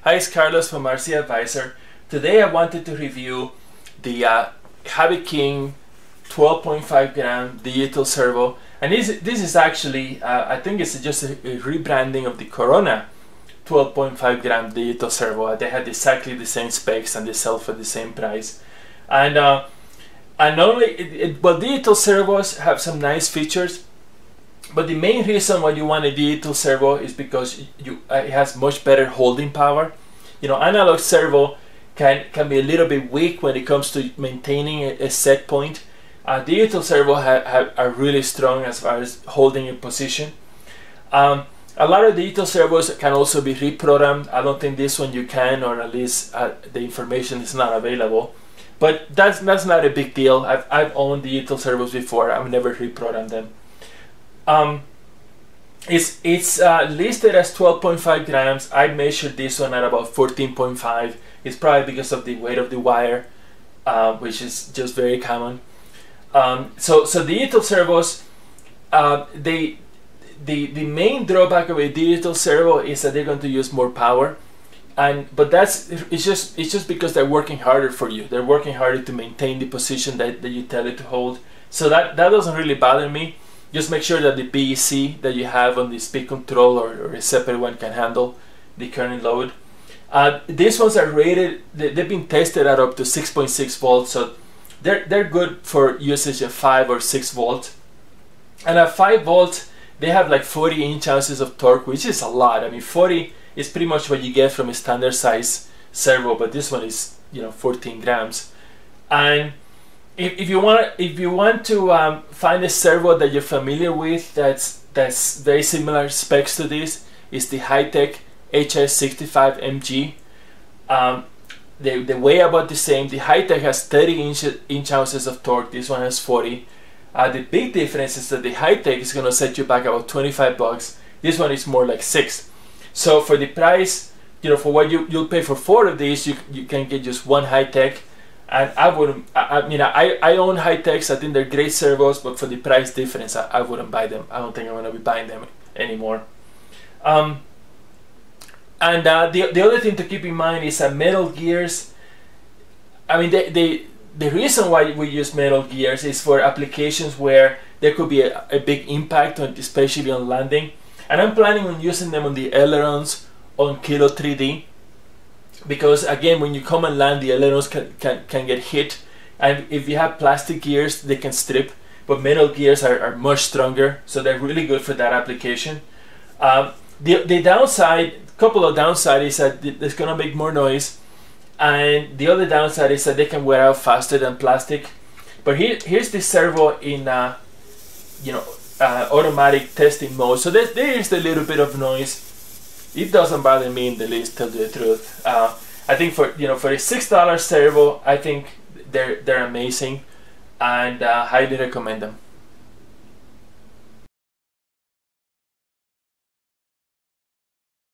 Hi, it's Carlos from RC Advisor. Today I wanted to review the Hobby King 12.5 gram digital servo, and this is actually I think it's just a rebranding of the Corona 12.5 gram digital servo. They had exactly the same specs and they sell for the same price. And not only well, digital servos have some nice features, but the main reason why you want a digital servo is because it has much better holding power. You know, analog servo can be a little bit weak when it comes to maintaining a set point. Digital servo are really strong as far as holding a position. A lot of digital servos can also be reprogrammed. I don't think this one you can, or at least the information is not available. But that's not a big deal. I've owned digital servos before. I've never reprogrammed them. It's listed as 12.5 grams. I measured this one at about 14.5. It's probably because of the weight of the wire, which is just very common. So digital servos, the main drawback of a digital servo is that they're going to use more power, but it's just because they're working harder for you. They're working harder to maintain the position that you tell it to hold. So that doesn't really bother me. Just make sure that the BEC that you have on the speed control or a separate one can handle the current load. These ones are rated, they've been tested at up to 6.6 volts, so they're good for usage at 5 or 6 volts. And at 5 volts, they have like 40 inch-ounces of torque, which is a lot. I mean, 40 is pretty much what you get from a standard size servo, but this one is, 14 grams. And if you want to find a servo that you're familiar with that's very similar specs to this, is the high-tech HS65MG. They weigh about the same. The high-tech has 30 inch-ounces of torque. This one has 40. The big difference is that the high-tech is going to set you back about 25 bucks. This one is more like 6. So for the price, for what you'll pay for 4 of these, you can get just one high-tech. And I wouldn't. I own high-techs. I think they're great servos, but for the price difference, I wouldn't buy them. I don't think I'm going to be buying them anymore. And the other thing to keep in mind is that metal gears. I mean, the reason why we use metal gears is for applications where there could be a big impact, especially on landing. And I'm planning on using them on the ailerons on Kilo 3D. Because again, when you come and land, the ailerons can get hit, and if you have plastic gears, they can strip, but metal gears are much stronger, so they're really good for that application. The downside, couple of downsides, is that it's going to make more noise, and the other downside is that they can wear out faster than plastic. But here's the servo in automatic testing mode, so there is a little bit of noise. It doesn't bother me in the least, to tell you the truth. I think for a $6 servo, I think they're amazing, and highly recommend them.